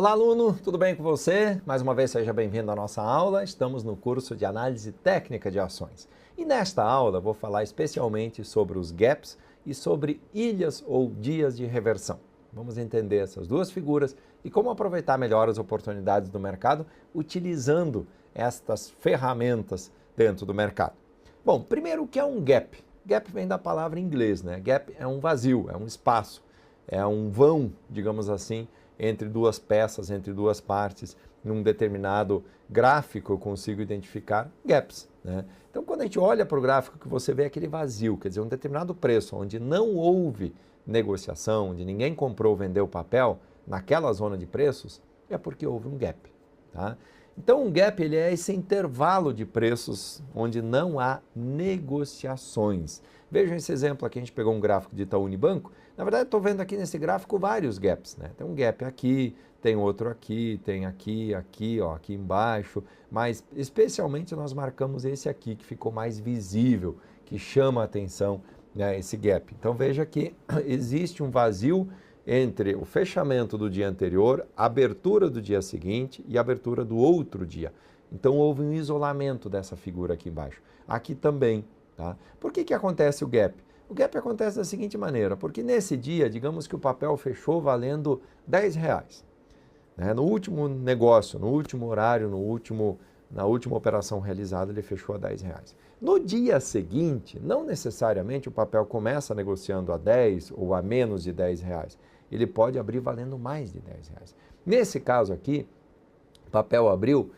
Olá, aluno, tudo bem com você? Mais uma vez, seja bem-vindo à nossa aula. Estamos no curso de Análise Técnica de Ações. E nesta aula, vou falar especialmente sobre os gaps e sobre ilhas ou dias de reversão. Vamos entender essas duas figuras e como aproveitar melhor as oportunidades do mercado utilizando estas ferramentas dentro do mercado. Bom, primeiro, o que é um gap? Gap vem da palavra em inglês, né? Gap é um vazio, é um espaço, é um vão, digamos assim, entre duas peças, entre duas partes, num determinado gráfico eu consigo identificar gaps, né? Então, quando a gente olha para o gráfico que você vê aquele vazio, quer dizer, um determinado preço onde não houve negociação, onde ninguém comprou ou vendeu papel, naquela zona de preços, é porque houve um gap, tá? Então, um gap ele é esse intervalo de preços onde não há negociações. Vejam esse exemplo aqui, a gente pegou um gráfico de Itaú Unibanco. Na verdade, estou vendo aqui nesse gráfico vários gaps, né? Tem um gap aqui, tem outro aqui, tem aqui, ó, aqui embaixo, mas especialmente nós marcamos esse aqui que ficou mais visível, que chama a atenção, né, esse gap. Então, veja que existe um vazio entre o fechamento do dia anterior, a abertura do dia seguinte e a abertura do outro dia. Então, houve um isolamento dessa figura aqui embaixo. Aqui também, tá? Por que acontece o gap? O gap acontece da seguinte maneira, porque nesse dia, digamos que o papel fechou valendo R$10, né? No último negócio, no último horário, na última operação realizada, ele fechou a R$10. No dia seguinte, não necessariamente o papel começa negociando a 10 ou a menos de R$10. Ele pode abrir valendo mais de R$10. Nesse caso aqui, o papel abriu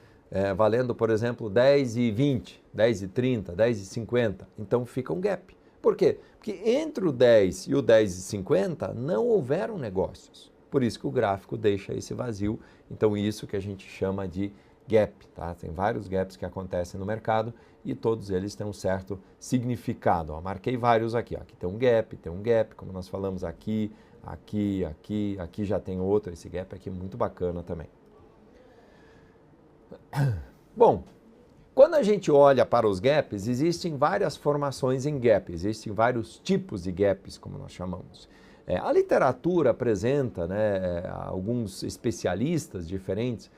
valendo, por exemplo, R$10,20, R$10,30, R$10,50. Então fica um gap. Por quê? Porque entre o 10 e o R$10,50 não houveram negócios. Por isso que o gráfico deixa esse vazio. Então isso que a gente chama de gap, tá? Tem vários gaps que acontecem no mercado e todos eles têm um certo significado. Ó, marquei vários aqui. Ó. Aqui tem um gap, como nós falamos aqui, aqui já tem outro. Esse gap aqui é muito bacana também. Bom, quando a gente olha para os gaps, existem várias formações em gap, existem vários tipos de gaps, como nós chamamos. A literatura apresenta, né, alguns especialistas diferentes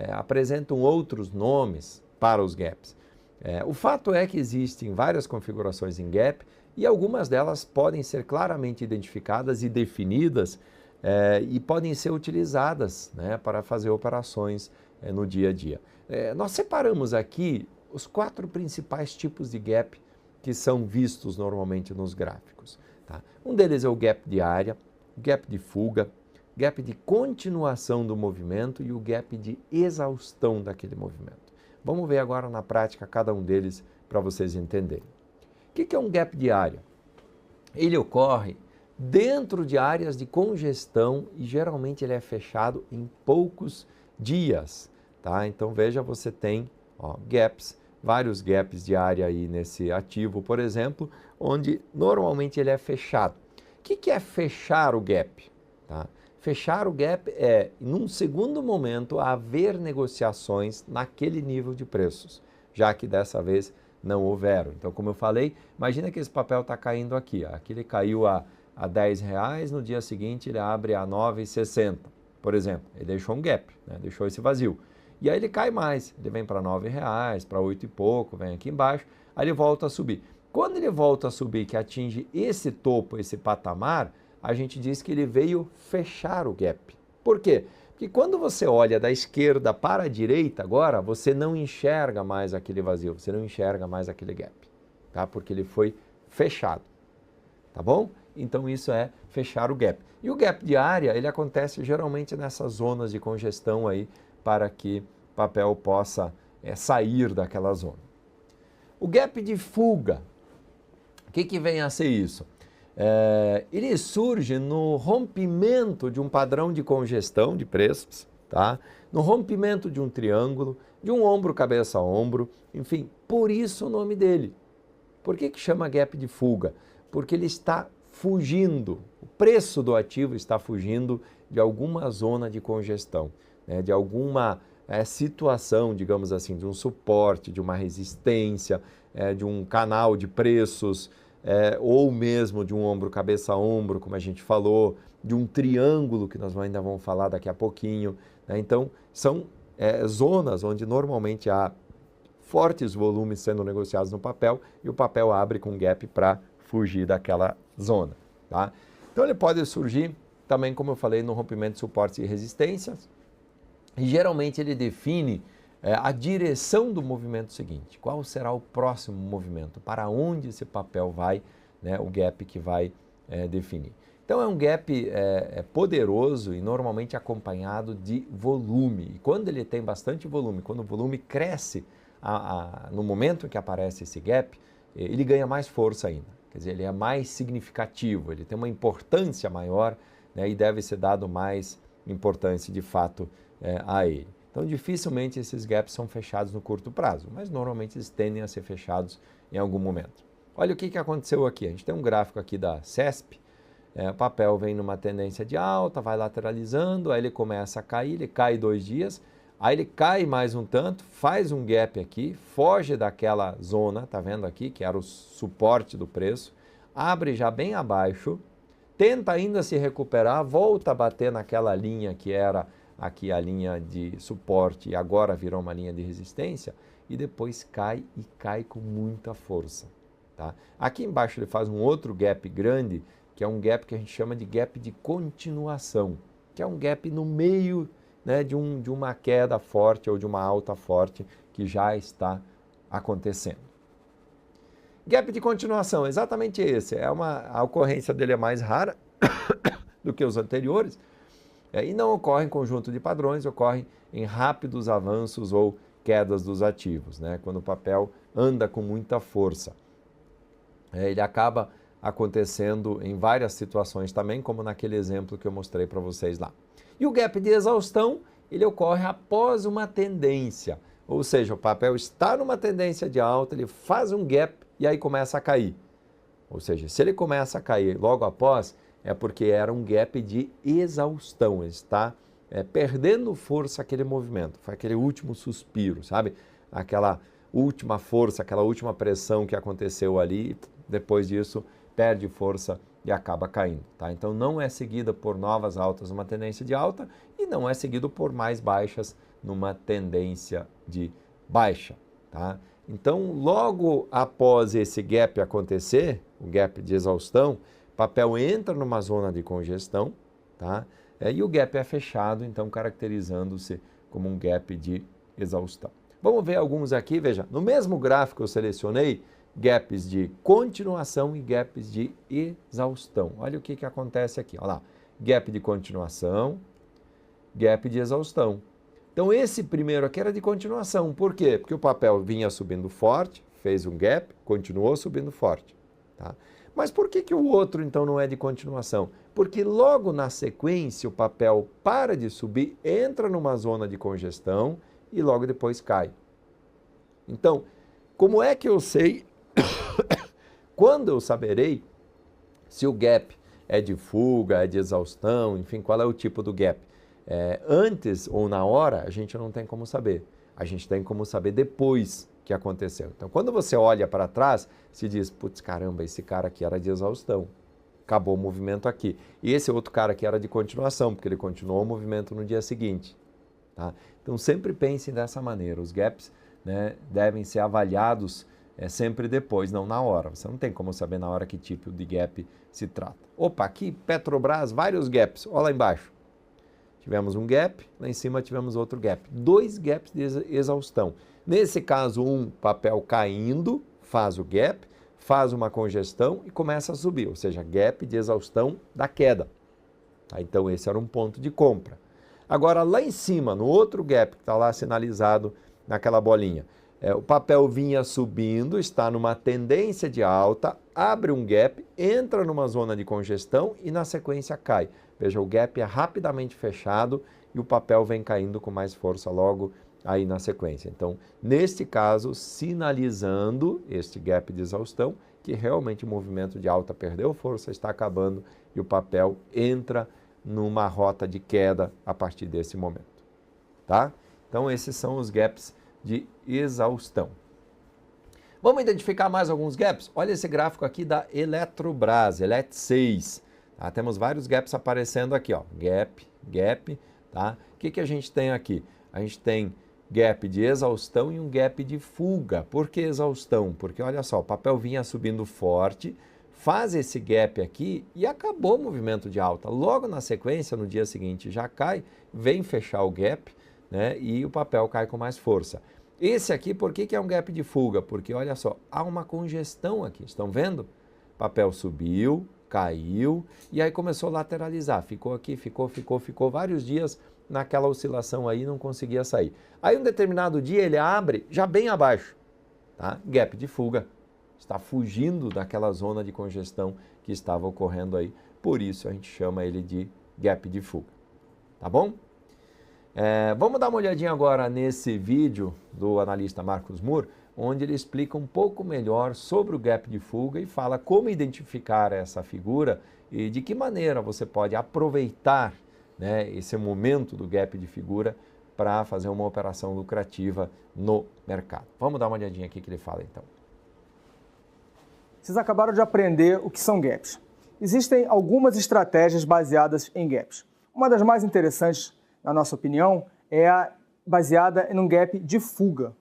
apresentam outros nomes para os gaps. O fato é que existem várias configurações em gap e algumas delas podem ser claramente identificadas e definidas e podem ser utilizadas, né, para fazer operações no dia a dia. Nós separamos aqui os 4 principais tipos de gap que são vistos normalmente nos gráficos. Tá? Um deles é o gap de área, o gap de fuga, gap de continuação do movimento e o gap de exaustão daquele movimento. Vamos ver agora na prática cada um deles para vocês entenderem. O que é um gap de área? Ele ocorre dentro de áreas de congestão e geralmente ele é fechado em poucos dias. Tá? Então veja, você tem gaps, vários gaps de área aí nesse ativo, por exemplo, onde normalmente ele é fechado. O que é fechar o gap? Tá? Fechar o gap é, num segundo momento, haver negociações naquele nível de preços, já que dessa vez não houveram. Então, como eu falei, imagina que esse papel está caindo aqui. Ó. Aqui ele caiu a R$10, no dia seguinte ele abre a R$9,60, por exemplo. Ele deixou um gap, né? Deixou esse vazio. E aí ele cai mais, ele vem para R$9, para 8 e pouco, vem aqui embaixo, aí ele volta a subir. Quando ele volta a subir, que atinge esse topo, esse patamar, a gente diz que ele veio fechar o gap. Por quê? Porque quando você olha da esquerda para a direita agora, você não enxerga mais aquele vazio, você não enxerga mais aquele gap, tá? Porque ele foi fechado, tá bom? Então isso é fechar o gap. E o gap de área, ele acontece geralmente nessas zonas de congestão aí, para que o papel possa sair daquela zona. O gap de fuga, o que vem a ser isso? Ele surge no rompimento de um padrão de congestão de preços, tá? No rompimento de um triângulo, de um ombro, cabeça a ombro, enfim, por isso o nome dele. Por que chama gap de fuga? Porque ele está fugindo, o preço do ativo está fugindo de alguma zona de congestão, né, de alguma situação, digamos assim, de um suporte, de uma resistência, de um canal de preços, ou mesmo de um ombro cabeça a ombro, como a gente falou, de um triângulo, que nós ainda vamos falar daqui a pouquinho, né? Então, são zonas onde normalmente há fortes volumes sendo negociados no papel e o papel abre com gap para fugir daquela zona, tá? Então, ele pode surgir também, como eu falei, no rompimento de suportes e resistências, e geralmente ele define a direção do movimento seguinte. Qual será o próximo movimento? Para onde esse papel vai, né, o gap que vai definir. Então é um gap poderoso e normalmente acompanhado de volume. E quando ele tem bastante volume, quando o volume cresce no momento em que aparece esse gap, ele ganha mais força ainda. Quer dizer, ele é mais significativo, ele tem uma importância maior, né, e deve ser dado mais importância de fato a ele. Então, dificilmente esses gaps são fechados no curto prazo, mas normalmente eles tendem a ser fechados em algum momento. Olha o que aconteceu aqui. A gente tem um gráfico aqui da CESP, o papel vem numa tendência de alta, vai lateralizando, aí ele começa a cair, ele cai 2 dias, aí ele cai mais um tanto, faz um gap aqui, foge daquela zona, tá vendo aqui, que era o suporte do preço, abre já bem abaixo, tenta ainda se recuperar, volta a bater naquela linha que era aqui a linha de suporte e agora virou uma linha de resistência e depois cai e cai com muita força. Tá? Aqui embaixo ele faz um outro gap grande, que é um gap que a gente chama de gap de continuação, que é um gap no meio, né, de uma queda forte ou de uma alta forte que já está acontecendo. Gap de continuação, exatamente esse. A ocorrência dele é mais rara do que os anteriores, e não ocorre em conjunto de padrões, ocorre em rápidos avanços ou quedas dos ativos, né? Quando o papel anda com muita força. Ele acaba acontecendo em várias situações também, como naquele exemplo que eu mostrei para vocês lá. E o gap de exaustão, ele ocorre após uma tendência, ou seja, o papel está numa tendência de alta, ele faz um gap e aí começa a cair. Ou seja, se ele começa a cair logo após, é porque era um gap de exaustão, ele está perdendo força aquele movimento, foi aquele último suspiro, sabe? Aquela última força, aquela última pressão que aconteceu ali, depois disso perde força e acaba caindo, tá? Então não é seguida por novas altas numa tendência de alta e não é seguido por mais baixas numa tendência de baixa, tá? Então logo após esse gap acontecer, o gap de exaustão, o papel entra numa zona de congestão, tá? E o gap é fechado, então caracterizando-se como um gap de exaustão. Vamos ver alguns aqui, veja, no mesmo gráfico eu selecionei gaps de continuação e gaps de exaustão. Olha o que acontece aqui, olha lá, gap de continuação, gap de exaustão. Então esse primeiro aqui era de continuação, por quê? Porque o papel vinha subindo forte, fez um gap, continuou subindo forte, tá? Mas por que o outro, então, não é de continuação? Porque logo na sequência o papel para de subir, entra numa zona de congestão e logo depois cai. Então, como é que eu sei, quando eu saberei se o gap é de fuga, é de exaustão, enfim, qual é o tipo do gap? Antes ou na hora, a gente não tem como saber. A gente tem como saber depois que aconteceu. Então, quando você olha para trás, se diz, putz, caramba, esse cara aqui era de exaustão, acabou o movimento aqui. E esse outro cara aqui era de continuação, porque ele continuou o movimento no dia seguinte. Tá? Então, sempre pensem dessa maneira. Os gaps, né, devem ser avaliados sempre depois, não na hora. Você não tem como saber na hora que tipo de gap se trata. Opa, aqui Petrobras, vários gaps. Olha lá embaixo. Tivemos um gap, lá em cima tivemos outro gap. 2 gaps de exaustão. Nesse caso, um papel caindo, faz o gap, faz uma congestão e começa a subir, ou seja, gap de exaustão da queda. Tá? Então, esse era um ponto de compra. Agora, lá em cima, no outro gap que está lá sinalizado naquela bolinha, o papel vinha subindo, está numa tendência de alta, abre um gap, entra numa zona de congestão e na sequência cai. Veja, o gap é rapidamente fechado e o papel vem caindo com mais força logo aí na sequência. Então, neste caso, sinalizando este gap de exaustão, que realmente o movimento de alta perdeu força, está acabando e o papel entra numa rota de queda a partir desse momento. Tá? Então, esses são os gaps de exaustão. Vamos identificar mais alguns gaps? Olha esse gráfico aqui da Eletrobras, ELET 6. Temos vários gaps aparecendo aqui, ó. Gap, gap, tá? O que a gente tem aqui? A gente tem gap de exaustão e um gap de fuga. Por que exaustão? Porque olha só, o papel vinha subindo forte, faz esse gap aqui e acabou o movimento de alta. Logo na sequência, no dia seguinte, já cai, vem fechar o gap, né? E o papel cai com mais força. Esse aqui, por que é um gap de fuga? Porque olha só, há uma congestão aqui, estão vendo? O papel subiu, caiu e aí começou a lateralizar. Ficou aqui, ficou vários dias naquela oscilação aí, não conseguia sair. Aí um determinado dia ele abre já bem abaixo, tá? Gap de fuga. Está fugindo daquela zona de congestão que estava ocorrendo aí. Por isso a gente chama ele de gap de fuga. Tá bom? Vamos dar uma olhadinha agora nesse vídeo do analista Marcos Moore, onde ele explica um pouco melhor sobre o gap de fuga e fala como identificar essa figura e de que maneira você pode aproveitar, né, esse momento do gap de figura para fazer uma operação lucrativa no mercado. Vamos dar uma olhadinha aqui que ele fala então. Vocês acabaram de aprender o que são gaps. Existem algumas estratégias baseadas em gaps. Uma das mais interessantes, na nossa opinião, é a baseada em um gap de fuga.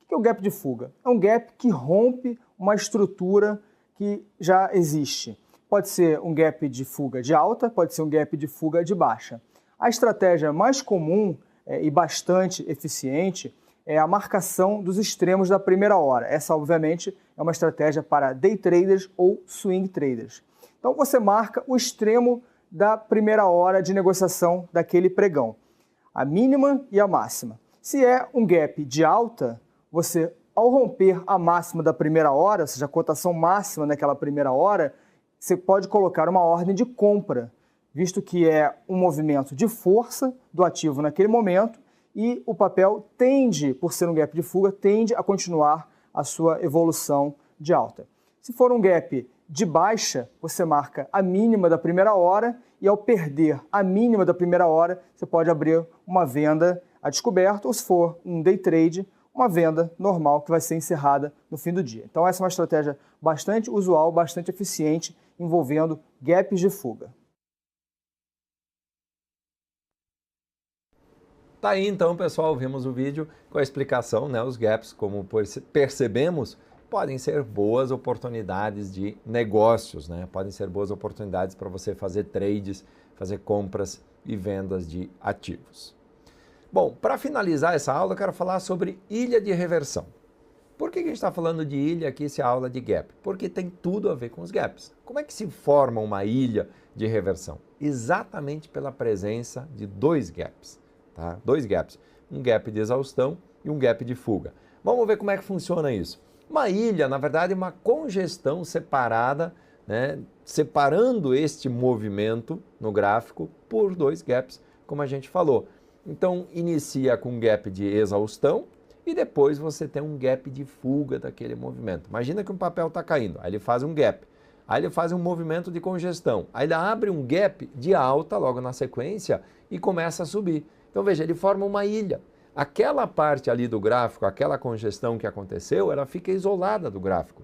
O que é o gap de fuga? É um gap que rompe uma estrutura que já existe. Pode ser um gap de fuga de alta, pode ser um gap de fuga de baixa. A estratégia mais comum e bastante eficiente é a marcação dos extremos da primeira hora. Essa, obviamente, é uma estratégia para day traders ou swing traders. Então, você marca o extremo da primeira hora de negociação daquele pregão, a mínima e a máxima. Se é um gap de alta, você, ao romper a máxima da primeira hora, ou seja, a cotação máxima naquela primeira hora, você pode colocar uma ordem de compra, visto que é um movimento de força do ativo naquele momento e o papel tende, por ser um gap de fuga, tende a continuar a sua evolução de alta. Se for um gap de baixa, você marca a mínima da primeira hora e ao perder a mínima da primeira hora, você pode abrir uma venda a descoberto ou se for um day trade, uma venda normal que vai ser encerrada no fim do dia. Então essa é uma estratégia bastante usual, bastante eficiente, envolvendo gaps de fuga. Tá aí então, pessoal, vimos o vídeo com a explicação, né? Os gaps, como percebemos, podem ser boas oportunidades de negócios, né? Podem ser boas oportunidades para você fazer trades, fazer compras e vendas de ativos. Bom, para finalizar essa aula, eu quero falar sobre ilha de reversão. Por que a gente está falando de ilha aqui se é aula de gap? Porque tem tudo a ver com os gaps. Como é que se forma uma ilha de reversão? Exatamente pela presença de dois gaps. Tá? Dois gaps, um gap de exaustão e um gap de fuga. Vamos ver como é que funciona isso. Uma ilha, na verdade, é uma congestão separada, né, separando este movimento no gráfico por dois gaps, como a gente falou. Então, inicia com um gap de exaustão e depois você tem um gap de fuga daquele movimento. Imagina que um papel está caindo, aí ele faz um gap, aí ele faz um movimento de congestão, aí ele abre um gap de alta logo na sequência e começa a subir. Então veja, ele forma uma ilha. Aquela parte ali do gráfico, aquela congestão que aconteceu, ela fica isolada do gráfico.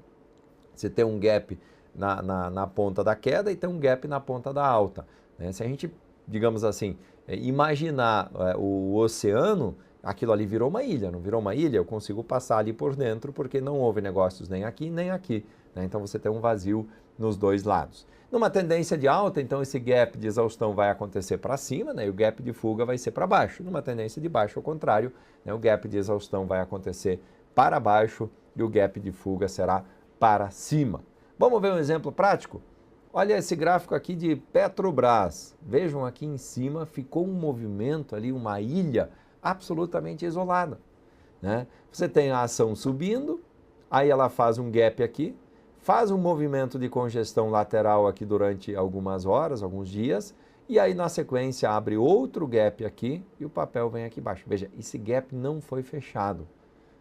Você tem um gap na ponta da queda e tem um gap na ponta da alta, né? Se a gente, digamos assim, imaginar o oceano, aquilo ali virou uma ilha, não virou uma ilha? Eu consigo passar ali por dentro porque não houve negócios nem aqui, né? Então você tem um vazio nos dois lados. Numa tendência de alta, então esse gap de exaustão vai acontecer para cima, né? E o gap de fuga vai ser para baixo. Numa tendência de baixo, ao contrário, né? O gap de exaustão vai acontecer para baixo e o gap de fuga será para cima. Vamos ver um exemplo prático? Olha esse gráfico aqui de Petrobras. Vejam aqui em cima, ficou um movimento ali, uma ilha absolutamente isolada, né? Você tem a ação subindo, aí ela faz um gap aqui, faz um movimento de congestão lateral aqui durante algumas horas, alguns dias, e aí na sequência abre outro gap aqui e o papel vem aqui embaixo. Veja, esse gap não foi fechado,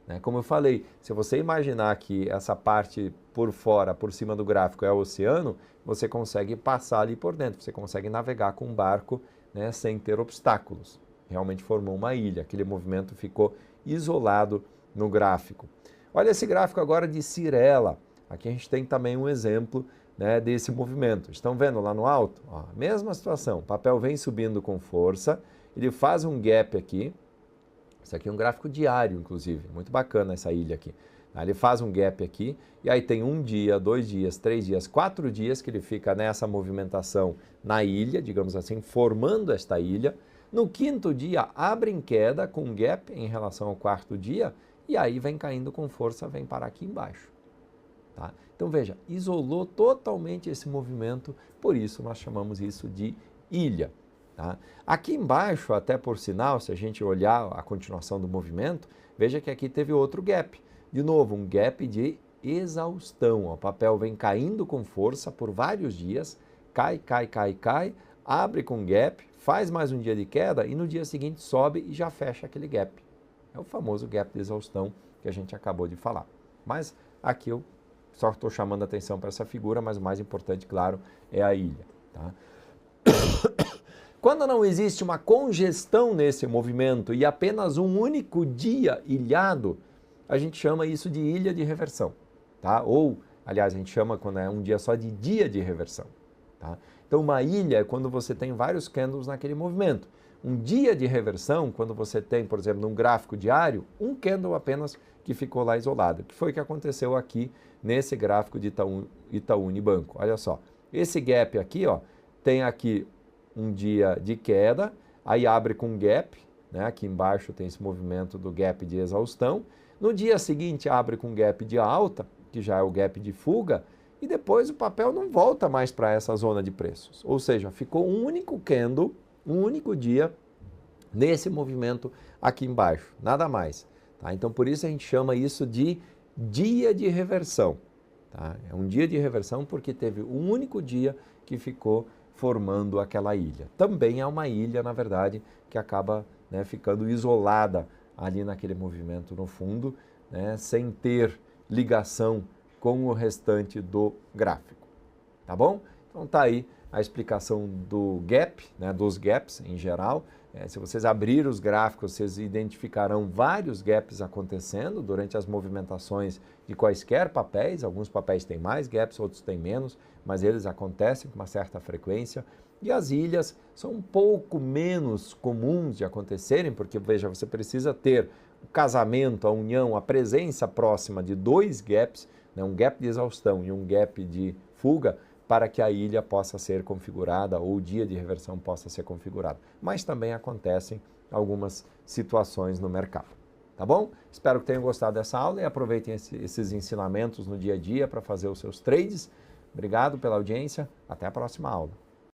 né? Como eu falei, se você imaginar que essa parte por fora, por cima do gráfico é o oceano, você consegue passar ali por dentro, você consegue navegar com um barco, né, sem ter obstáculos. Realmente formou uma ilha, aquele movimento ficou isolado no gráfico. Olha esse gráfico agora de Cyrela. Aqui a gente tem também um exemplo né, desse movimento. Estão vendo lá no alto? Ó, mesma situação, o papel vem subindo com força, ele faz um gap aqui, isso aqui é um gráfico diário, inclusive, muito bacana essa ilha aqui. Ele faz um gap aqui, e aí tem 1 dia, 2 dias, 3 dias, 4 dias que ele fica nessa movimentação na ilha, digamos assim, formando esta ilha. No 5º dia, abre em queda com um gap em relação ao 4º dia, e aí vem caindo com força, vem parar aqui embaixo. Tá? Então veja, isolou totalmente esse movimento, por isso nós chamamos isso de ilha. Tá? Aqui embaixo, até por sinal, se a gente olhar a continuação do movimento, veja que aqui teve outro gap. De novo, um gap de exaustão. O papel vem caindo com força por vários dias, cai, cai, cai, cai, abre com gap, faz mais um dia de queda e no dia seguinte sobe e já fecha aquele gap. É o famoso gap de exaustão que a gente acabou de falar. Mas aqui eu só estou chamando a atenção para essa figura, mas o mais importante, claro, é a ilha. Tá? Quando não existe uma congestão nesse movimento e apenas um único dia ilhado, a gente chama isso de ilha de reversão. Tá? Ou, aliás, a gente chama quando é um dia só de dia de reversão. Tá? Então, uma ilha é quando você tem vários candles naquele movimento. Um dia de reversão, quando você tem, por exemplo, num gráfico diário, um candle apenas que ficou lá isolado, que foi o que aconteceu aqui nesse gráfico de Itaú Unibanco. Olha só, esse gap aqui, ó, tem aqui um dia de queda, aí abre com gap, né? Aqui embaixo tem esse movimento do gap de exaustão. No dia seguinte abre com gap de alta, que já é o gap de fuga, e depois o papel não volta mais para essa zona de preços. Ou seja, ficou um único candle, um único dia nesse movimento aqui embaixo, nada mais. Tá? Então, por isso a gente chama isso de dia de reversão. Tá? É um dia de reversão porque teve um único dia que ficou formando aquela ilha. Também é uma ilha, na verdade, que acaba, né, ficando isolada ali naquele movimento no fundo, né, sem ter ligação com o restante do gráfico. Tá bom? Então tá aí a explicação do gap, né, dos gaps em geral. Se vocês abrirem os gráficos, vocês identificarão vários gaps acontecendo durante as movimentações de quaisquer papéis. Alguns papéis têm mais gaps, outros têm menos, mas eles acontecem com uma certa frequência. E as ilhas são um pouco menos comuns de acontecerem, porque, veja, você precisa ter o casamento, a união, a presença próxima de 2 gaps, né, um gap de exaustão e um gap de fuga, para que a ilha possa ser configurada ou o dia de reversão possa ser configurado. Mas também acontecem algumas situações no mercado. Tá bom? Espero que tenham gostado dessa aula e aproveitem esses ensinamentos no dia a dia para fazer os seus trades. Obrigado pela audiência. Até a próxima aula.